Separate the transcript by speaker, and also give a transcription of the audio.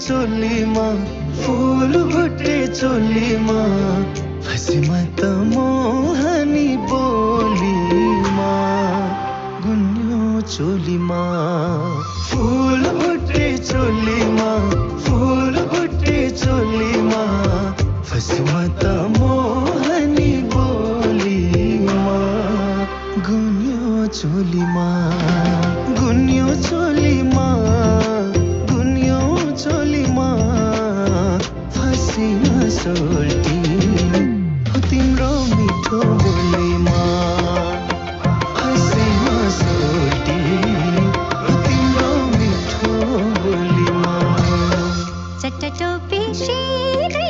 Speaker 1: चोलीमा फूल भुटे चोलीमा फसी म त मोहनी बोलीमा गुन्यो चोलीमा फूल भुटे चोलीमा फूल भुटे चोलीमा फसी म त मोहनी बोलीमा गुन्यो चोलीमा गुन्यो चोलीमा गुन्यो चोलीमा फसिन सोल्टी हो तिम्रो मिठो बोलीमा फसिन सोल्टी हो तिम्रो मिठो बोलीमा
Speaker 2: चट्ट टोपी शिर